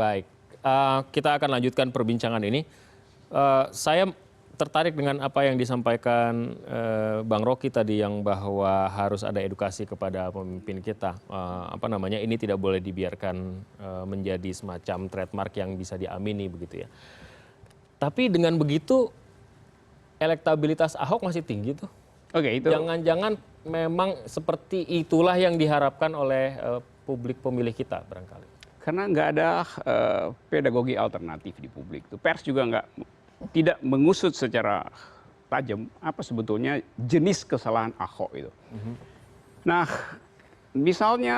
Baik, kita akan lanjutkan perbincangan ini. Saya tertarik dengan apa yang disampaikan Bang Rocky tadi, yang bahwa harus ada edukasi kepada pemimpin kita. Ini tidak boleh dibiarkan menjadi semacam trademark yang bisa diamini begitu ya. Tapi dengan begitu elektabilitas Ahok masih tinggi tuh. Oke, itu. Jangan-jangan memang seperti itulah yang diharapkan oleh publik pemilih kita barangkali. Karena nggak ada pedagogi alternatif di publik. Pers juga tidak mengusut secara tajam apa sebetulnya jenis kesalahan Ahok itu. Nah, misalnya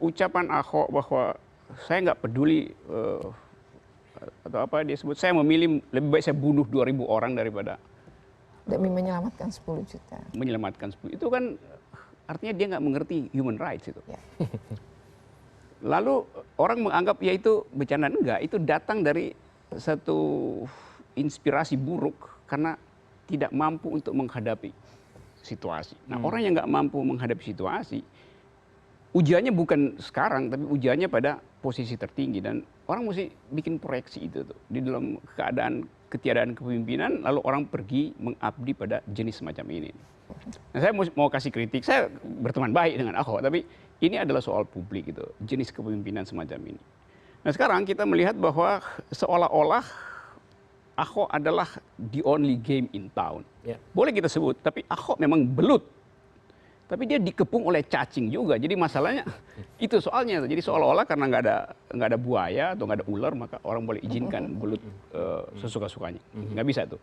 ucapan Ahok bahwa saya nggak peduli atau apa dia sebut, saya memilih lebih baik saya bunuh 2.000 orang daripada demi menyelamatkan 10 juta. Menyelamatkan 10, itu kan artinya dia nggak mengerti human rights itu. Ya. Lalu orang menganggap ya itu bercandaan. Enggak, itu datang dari satu inspirasi buruk karena tidak mampu untuk menghadapi situasi. Nah, orang yang nggak mampu menghadapi situasi, ujiannya bukan sekarang, tapi ujiannya pada posisi tertinggi. Dan orang mesti bikin proyeksi itu tuh. Di dalam keadaan ketiadaan kepemimpinan, lalu orang pergi mengabdi pada jenis semacam ini. Nah, saya mau kasih kritik, saya berteman baik dengan Ahok, tapi ini adalah soal publik itu, jenis kepemimpinan semacam ini. Nah, sekarang kita melihat bahwa seolah-olah Ahok adalah the only game in town. Boleh kita sebut, tapi Ahok memang belut. Tapi dia dikepung oleh cacing juga. Jadi masalahnya itu soalnya. Jadi seolah-olah karena nggak ada buaya atau nggak ada ular, maka orang boleh izinkan belut sesuka-sukanya. Nggak bisa tuh.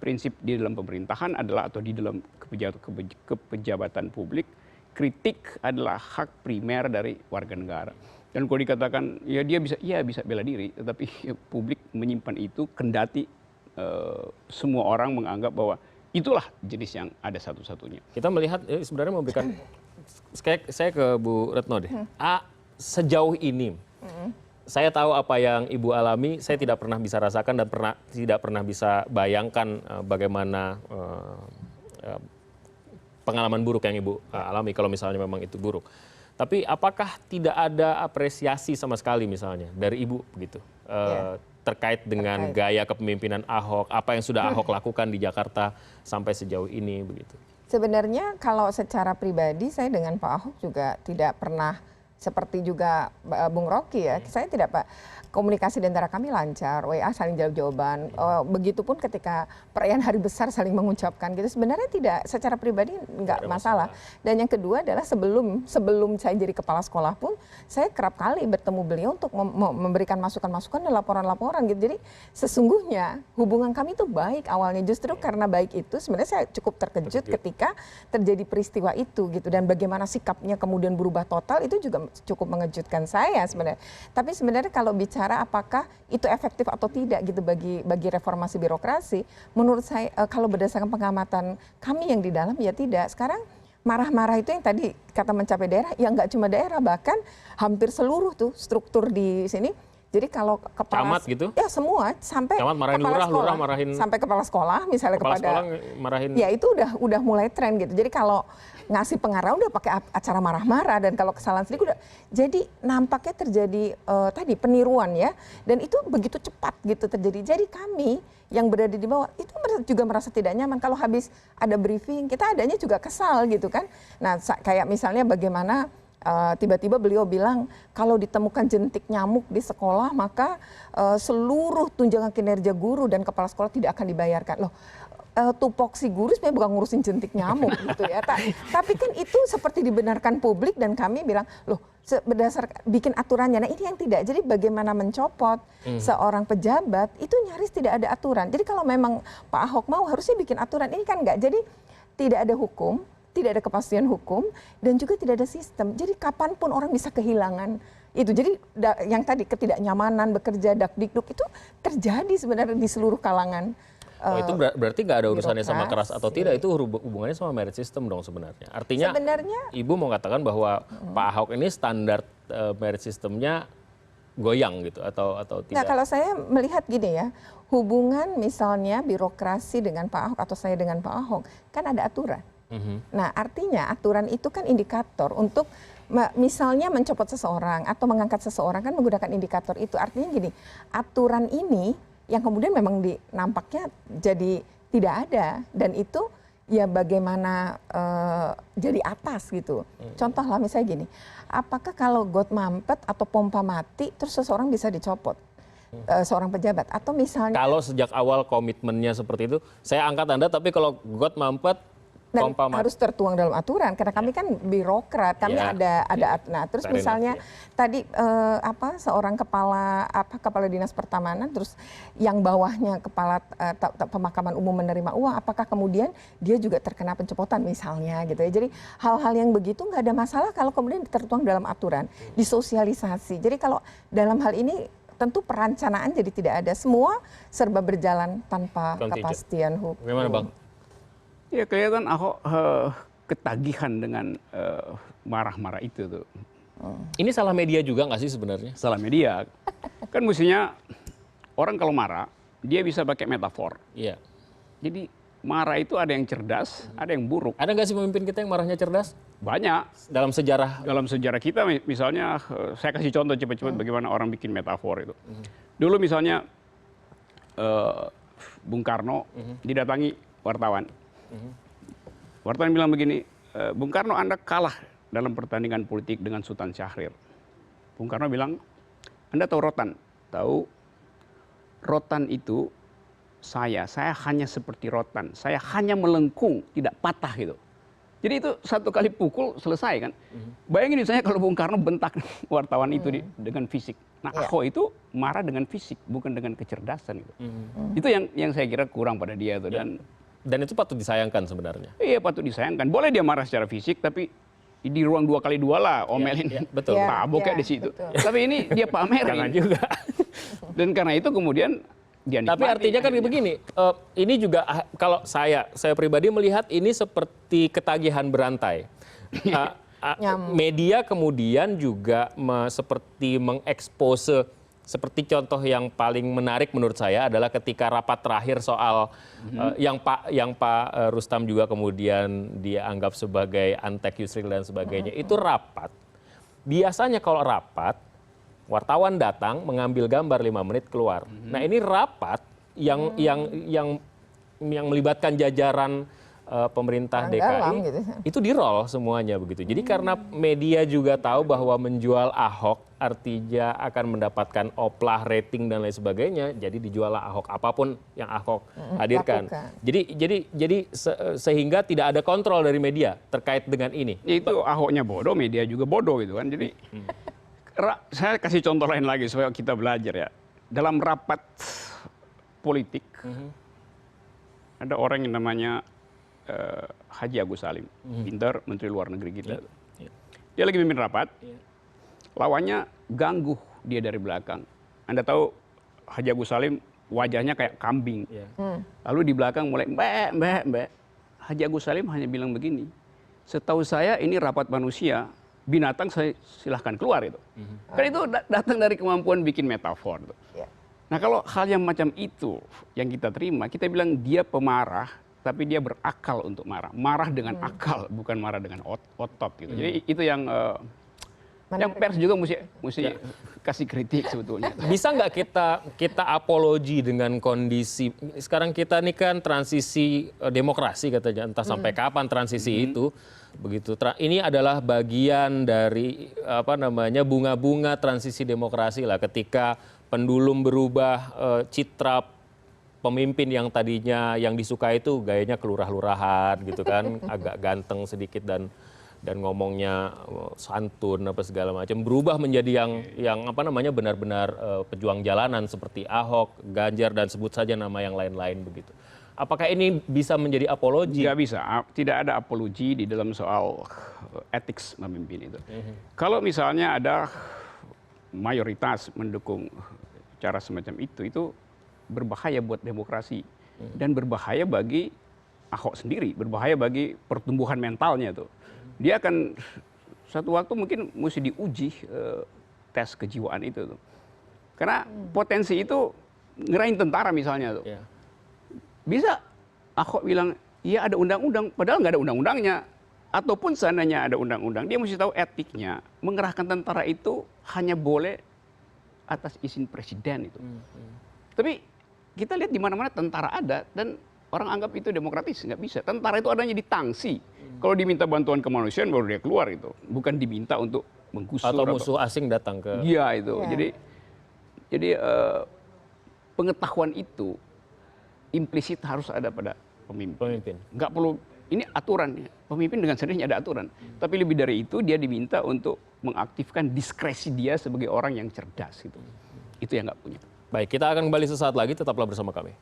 Prinsip di dalam pemerintahan adalah, atau di dalam kepejabatan publik, kritik adalah hak primer dari warga negara. Dan kalau dikatakan ya dia bisa bela diri, tetapi publik menyimpan itu kendati semua orang menganggap bahwa itulah jenis yang ada satu-satunya. Kita melihat sebenarnya memberikan, saya ke Bu Retno deh. Sejauh ini, saya tahu apa yang Ibu alami, saya tidak pernah bisa rasakan dan tidak pernah bisa bayangkan bagaimana pengalaman buruk yang Ibu alami kalau misalnya memang itu buruk. Tapi apakah tidak ada apresiasi sama sekali misalnya dari Ibu begitu? Terkait dengan gaya kepemimpinan Ahok, apa yang sudah Ahok lakukan di Jakarta sampai sejauh ini begitu. Sebenarnya kalau secara pribadi saya dengan Pak Ahok juga tidak pernah seperti juga Bung Rocky ya. Saya tidak, Pak, komunikasi di antara kami lancar, WA saling jawab-jawaban. Begitupun ketika perayaan hari besar saling mengucapkan gitu. Sebenarnya tidak, secara pribadi nggak masalah. Dan yang kedua adalah sebelum saya jadi kepala sekolah pun, saya kerap kali bertemu beliau untuk memberikan masukan-masukan dan laporan-laporan gitu. Jadi sesungguhnya hubungan kami itu baik awalnya. Justru karena baik itu sebenarnya saya cukup terkejut ketika terjadi peristiwa itu gitu. Dan bagaimana sikapnya kemudian berubah total itu juga cukup mengejutkan saya sebenarnya. Tapi sebenarnya kalau bicara apakah itu efektif atau tidak gitu bagi reformasi birokrasi, menurut saya kalau berdasarkan pengamatan kami yang di dalam ya tidak. Sekarang marah-marah itu yang tadi kata mencapai daerah, ya nggak cuma daerah, bahkan hampir seluruh tuh struktur di sini. Jadi kalau kepala camat gitu? Ya semua, sampai camat marahin kepala lurah, sekolah, lurah marahin, sampai kepala sekolah misalnya kepala kepada sekolah marahin. Ya itu udah mulai tren gitu. Jadi kalau ngasih pengarahan udah pakai acara marah-marah, dan kalau kesalahan sedikit udah. Jadi nampaknya terjadi tadi peniruan ya, dan itu begitu cepat gitu terjadi. Jadi kami yang berada di bawah itu juga merasa tidak nyaman kalau habis ada briefing, kita adanya juga kesal gitu kan. Nah kayak misalnya bagaimana tiba-tiba beliau bilang kalau ditemukan jentik nyamuk di sekolah maka seluruh tunjangan kinerja guru dan kepala sekolah tidak akan dibayarkan. Loh, tupoksi guru sebenarnya bukan ngurusin jentik nyamuk gitu ya. Tapi kan itu seperti dibenarkan publik, dan kami bilang loh berdasarkan bikin aturannya. Nah ini yang tidak. Jadi bagaimana mencopot seorang pejabat itu nyaris tidak ada aturan. Jadi kalau memang Pak Ahok mau harusnya bikin aturan, ini kan enggak. Jadi tidak ada hukum, tidak ada kepastian hukum, dan juga tidak ada sistem. Jadi kapanpun orang bisa kehilangan itu. Jadi yang tadi ketidaknyamanan bekerja dakdikduk itu terjadi sebenarnya di seluruh kalangan. Itu berarti nggak ada urusannya sama keras atau tidak, itu hubungannya sama merit system dong sebenarnya. Artinya sebenarnya, Ibu mau katakan bahwa Pak Ahok ini standar merit systemnya goyang gitu atau tidak? Nah kalau saya melihat gini ya, hubungan misalnya birokrasi dengan Pak Ahok atau saya dengan Pak Ahok kan ada aturan. Nah artinya aturan itu kan indikator untuk misalnya mencopot seseorang atau mengangkat seseorang kan menggunakan indikator itu. Artinya gini, aturan ini yang kemudian memang nampaknya jadi tidak ada, dan itu ya bagaimana jadi atas gitu. Contoh lah misalnya gini, apakah kalau got mampet atau pompa mati terus seseorang bisa dicopot? Seorang pejabat, atau misalnya kalau sejak awal komitmennya seperti itu, saya angkat Anda, tapi kalau got mampet, dan pompa mati. harus tertuang dalam aturan karena kami kan birokrat, kami Ya. ada nah terus Fair enough, misalnya ya. tadi seorang kepala dinas pertamanan, terus yang bawahnya kepala pemakaman umum menerima uang, apakah kemudian dia juga terkena pencopotan misalnya gitu ya. Jadi hal-hal yang begitu nggak ada masalah kalau kemudian tertuang dalam aturan, disosialisasi. Jadi kalau dalam hal ini tentu perencanaan jadi tidak ada, semua serba berjalan tanpa Contingent. kepastian hukum. Bagaimana Bang? Ya kelihatan Ahok ketagihan dengan marah-marah itu tuh. Ini salah media juga nggak sih sebenarnya? Salah media. Kan mestinya orang kalau marah, dia bisa pakai metafor. Iya. Jadi marah itu ada yang cerdas, ada yang buruk. Ada nggak sih pemimpin kita yang marahnya cerdas? Banyak. Dalam sejarah. Dalam sejarah kita misalnya, saya kasih contoh cepat-cepat bagaimana orang bikin metafor itu. Dulu misalnya Bung Karno didatangi wartawan. Wartawan bilang begini, Bung Karno Anda kalah dalam pertandingan politik dengan Sultan Syahrir. Bung Karno bilang, Anda tahu rotan? Tahu. Rotan itu saya hanya seperti rotan. Saya hanya melengkung, tidak patah gitu. Jadi itu satu kali pukul selesai kan. Bayangin misalnya kalau Bung Karno bentak wartawan itu dengan fisik. Nah Ahok itu marah dengan fisik, bukan dengan kecerdasan gitu. Itu yang saya kira kurang pada dia tuh. Dan itu patut disayangkan sebenarnya. Iya patut disayangkan. Boleh dia marah secara fisik, tapi di ruang 2x2 lah omelin. Ya, betul. Tabok kayak di situ. Tapi ini dia pamerin. Jangan juga. Dan karena itu kemudian dia nikmati. Tapi artinya kan begini, ini juga kalau saya pribadi melihat ini seperti ketagihan berantai. Media kemudian juga seperti mengekspose, seperti contoh yang paling menarik menurut saya adalah ketika rapat terakhir soal yang Pak Rustam juga kemudian dianggap sebagai antek Yusril dan sebagainya. Itu rapat. Biasanya kalau rapat, wartawan datang mengambil gambar 5 menit keluar. Nah ini rapat yang melibatkan jajaran pemerintah DKI gitu. itu di roll semuanya begitu. Jadi karena media juga tahu bahwa menjual Ahok artinya akan mendapatkan oplah, rating dan lain sebagainya. Jadi dijual Ahok apapun yang Ahok hadirkan. Jadi sehingga tidak ada kontrol dari media terkait dengan ini. Itu Ahoknya bodoh, media juga bodoh gitu kan. Jadi saya kasih contoh lain lagi supaya kita belajar ya. Dalam rapat politik ada orang yang namanya Haji Agus Salim, pintar, Menteri Luar Negeri kita. Dia lagi mimpin rapat, lawannya ganggu dia dari belakang. Anda tahu Haji Agus Salim wajahnya kayak kambing. Lalu di belakang mulai mbak. Haji Agus Salim hanya bilang begini, setahu saya ini rapat manusia, binatang saya silahkan keluar itu. Kan itu datang dari kemampuan bikin metafor. Nah kalau hal yang macam itu yang kita terima, kita bilang dia pemarah, tapi dia berakal untuk marah. Marah dengan akal, bukan marah dengan otot gitu. Jadi itu yang pers juga mesti kasih kritik sebetulnya. Bisa nggak kita apologi dengan kondisi sekarang kita ini kan transisi demokrasi katanya, entah sampai kapan transisi itu begitu. Ini adalah bagian dari bunga-bunga transisi demokrasi lah, ketika pendulum berubah, citra pemimpin yang tadinya yang disukai itu gayanya kelurah-lurahan gitu kan, agak ganteng sedikit dan ngomongnya santun apa segala macam, berubah menjadi yang benar-benar pejuang jalanan seperti Ahok, Ganjar dan sebut saja nama yang lain-lain begitu. Apakah ini bisa menjadi apologi? Nggak bisa, tidak ada apologi di dalam soal etik memimpin itu. Kalau misalnya ada mayoritas mendukung cara semacam itu berbahaya buat demokrasi dan berbahaya bagi Ahok sendiri, berbahaya bagi pertumbuhan mentalnya tuh. Dia akan satu waktu mungkin mesti diuji tes kejiwaan itu tuh. Karena potensi itu ngerahin tentara misalnya tuh. Bisa Ahok bilang, iya ada undang-undang, padahal nggak ada undang-undangnya. Ataupun seandainya ada undang-undang, dia mesti tahu etiknya. Mengerahkan tentara itu hanya boleh atas izin presiden itu. Tapi kita lihat di mana-mana tentara ada dan orang anggap itu demokratis, nggak bisa. Tentara itu adanya di tangsi. Kalau diminta bantuan kemanusiaan baru dia keluar itu, bukan diminta untuk menggusur atau musuh asing datang ke. Iya itu. Ya. Jadi pengetahuan itu implisit harus ada pada pemimpin. Nggak perlu. Ini aturan, pemimpin dengan sendirinya ada aturan. Tapi lebih dari itu dia diminta untuk mengaktifkan diskresi dia sebagai orang yang cerdas gitu. Itu yang nggak punya. Baik, kita akan kembali sesaat lagi, tetaplah bersama kami.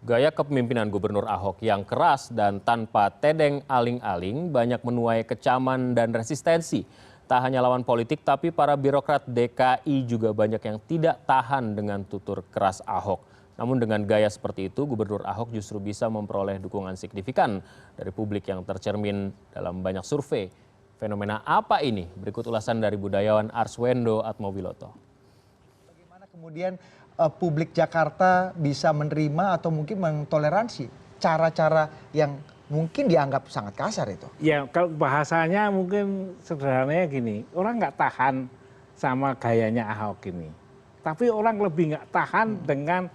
Gaya kepemimpinan Gubernur Ahok yang keras dan tanpa tedeng aling-aling banyak menuai kecaman dan resistensi. Tak hanya lawan politik, tapi para birokrat DKI juga banyak yang tidak tahan dengan tutur keras Ahok. Namun dengan gaya seperti itu, Gubernur Ahok justru bisa memperoleh dukungan signifikan dari publik yang tercermin dalam banyak survei. Fenomena apa ini? Berikut ulasan dari budayawan Arswendo Atmowiloto. Bagaimana kemudian publik Jakarta bisa menerima atau mungkin mentoleransi cara-cara yang mungkin dianggap sangat kasar itu? Ya kalau bahasanya mungkin sederhananya gini, orang nggak tahan sama gayanya Ahok ini. Tapi orang lebih nggak tahan dengan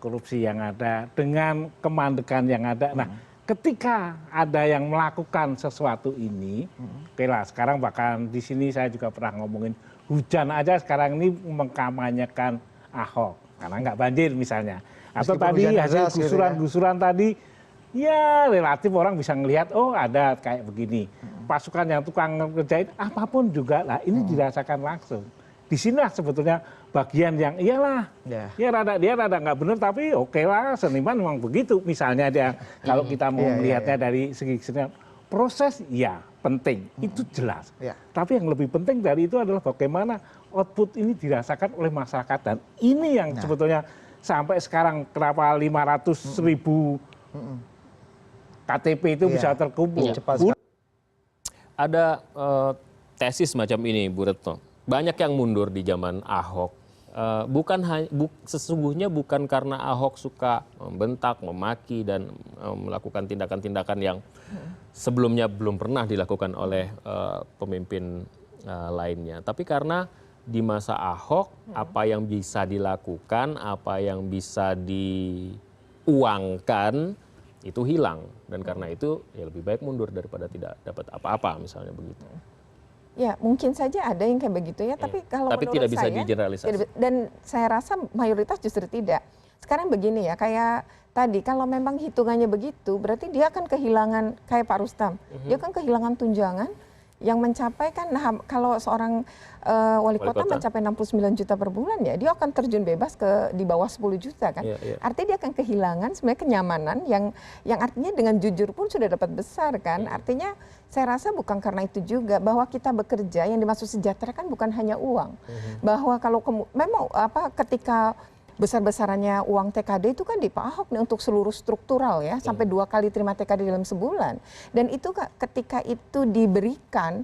korupsi yang ada, dengan kemandekan yang ada. Nah ketika ada yang melakukan sesuatu ini, oke lah sekarang bahkan di sini saya juga pernah ngomongin, hujan aja sekarang ini mengkampanyekan Ahok karena nggak banjir misalnya. Atau tadi hasil gusuran-gusuran tadi, ya relatif orang bisa ngelihat, oh ada kayak begini. Pasukan yang tukang ngerjain apapun juga lah, ini dirasakan langsung. Di sinilah sebetulnya bagian yang iyalah, dia rada nggak benar tapi oke lah seniman memang begitu. Misalnya dia kalau kita mau melihatnya dari segi seniman, proses ya penting, itu jelas. Tapi yang lebih penting dari itu adalah bagaimana output ini dirasakan oleh masyarakat. Dan ini yang sebetulnya sampai sekarang kenapa 500.000 KTP itu bisa terkumpul. Ada tesis macam ini, Bu Retno. Banyak yang mundur di zaman Ahok. Sesungguhnya bukan karena Ahok suka membentak, memaki, dan melakukan tindakan-tindakan yang sebelumnya belum pernah dilakukan oleh pemimpin lainnya. Tapi karena di masa Ahok, apa yang bisa dilakukan, apa yang bisa diuangkan, itu hilang. Dan karena itu ya lebih baik mundur daripada tidak dapat apa-apa misalnya begitu. Ya mungkin saja ada yang kayak begitu ya, tapi kalau tapi menurut tidak bisa saya, digeneralisasi. dan saya rasa mayoritas justru tidak. Sekarang begini ya, kayak tadi kalau memang hitungannya begitu, berarti dia akan kehilangan, kayak Pak Rustam, dia akan kehilangan tunjangan yang mencapai kan, nah, kalau seorang wali kota mencapai 69 juta per bulan ya, dia akan terjun bebas ke di bawah 10 juta kan. Artinya dia akan kehilangan sebenarnya kenyamanan yang artinya dengan jujur pun sudah dapat besar kan. Artinya saya rasa bukan karena itu juga, bahwa kita bekerja yang dimaksud sejahtera kan bukan hanya uang. Bahwa kalau memang ketika besar-besarannya uang TKD itu kan di Pak Ahok nih untuk seluruh struktural ya, sampai 2 kali terima TKD dalam sebulan. Dan itu ketika itu diberikan,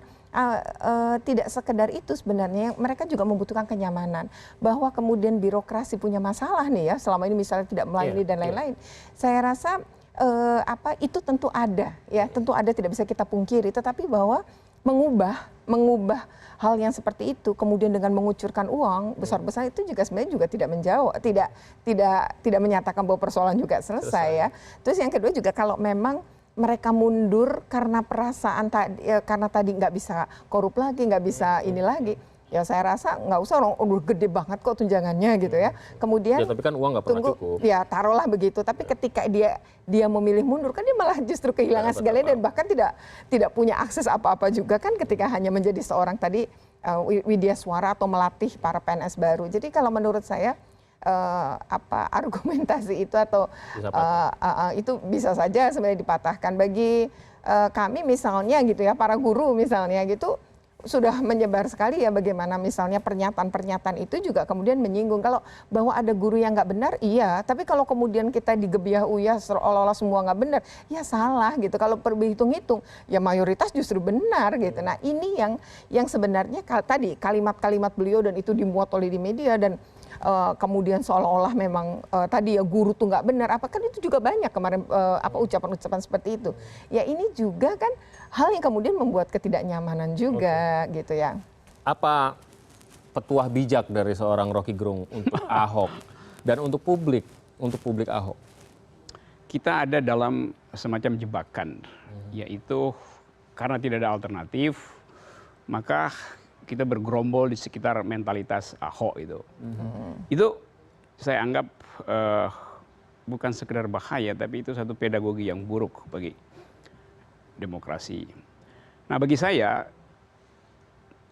tidak sekedar itu sebenarnya, mereka juga membutuhkan kenyamanan. Bahwa kemudian birokrasi punya masalah nih ya, selama ini misalnya tidak melayani dan lain-lain. Saya rasa itu tentu ada ya, tentu ada, tidak bisa kita pungkiri, tetapi bahwa mengubah hal yang seperti itu kemudian dengan mengucurkan uang besar-besar itu juga sebenarnya tidak menjawab, tidak menyatakan bahwa persoalan juga selesai ya. Terus yang kedua juga kalau memang mereka mundur karena perasaan karena tadi nggak bisa korup lagi, nggak bisa ini lagi, ya saya rasa nggak usah orang gede banget kok tunjangannya gitu ya. Kemudian ya, tapi kan uang nggak pernah cukup. Ya taruhlah begitu. Tapi ketika dia memilih mundur kan dia malah justru kehilangan segalanya dan bahkan tidak punya akses apa-apa juga kan ketika hanya menjadi seorang tadi Widya Suara atau melatih para PNS baru. Jadi kalau menurut saya argumentasi itu atau itu bisa saja sebenarnya dipatahkan. Bagi kami misalnya gitu ya, para guru misalnya gitu, sudah menyebar sekali ya bagaimana misalnya pernyataan-pernyataan itu juga kemudian menyinggung. Kalau bahwa ada guru yang nggak benar, iya. Tapi kalau kemudian kita digebiah-uyah seolah-olah semua nggak benar, ya salah gitu. Kalau berhitung-hitung, ya mayoritas justru benar gitu. Nah ini yang sebenarnya tadi kalimat-kalimat beliau dan itu dimuat oleh di media dan kemudian seolah-olah memang tadi ya guru tuh nggak benar. Apakah itu juga banyak kemarin ucapan-ucapan seperti itu. Ya ini juga kan hal yang kemudian membuat ketidaknyamanan juga gitu ya. Apa petuah bijak dari seorang Rocky Gerung untuk Ahok dan untuk publik Ahok? Kita ada dalam semacam jebakan, yaitu karena tidak ada alternatif, maka kita bergerombol di sekitar mentalitas Ahok itu. Itu saya anggap bukan sekedar bahaya, tapi itu satu pedagogi yang buruk bagi demokrasi. Nah bagi saya,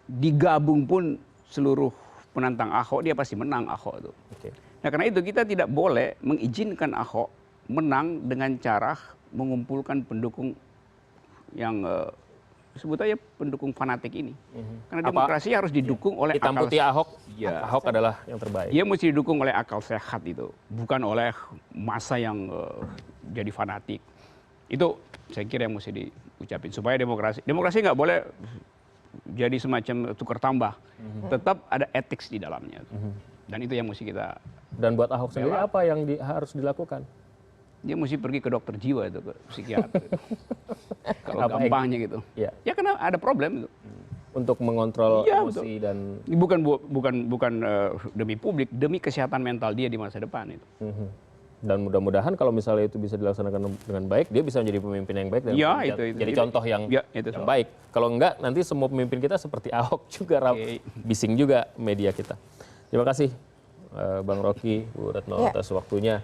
digabung pun seluruh penantang Ahok, dia pasti menang Ahok itu. Nah karena itu kita tidak boleh mengizinkan Ahok menang dengan cara mengumpulkan pendukung yang sebut aja pendukung fanatik ini. Karena demokrasi harus didukung oleh hitam putih Ahok. Ya. Ahok adalah yang terbaik. Dia mesti didukung oleh akal sehat itu, bukan oleh massa yang jadi fanatik. Itu saya kira yang mesti diucapin supaya demokrasi nggak boleh jadi semacam tukar tambah. Tetap ada etik di dalamnya. Dan itu yang mesti kita. Dan buat Ahok sendiri apa yang harus dilakukan? Dia mesti pergi ke dokter jiwa itu, ke psikiater. Kalau gampangnya gitu. Ya. Ya karena ada problem itu. Untuk mengontrol Ya, emosi dan bukan demi publik, demi kesehatan mental dia di masa depan itu. Dan mudah-mudahan kalau misalnya itu bisa dilaksanakan dengan baik, dia bisa menjadi pemimpin yang baik dan Ya, jadi itu. contoh yang yang baik. Kalau enggak, nanti semua pemimpin kita seperti Ahok juga, bising juga media kita. Terima kasih Bang Rocky, Bu Retno atas waktunya.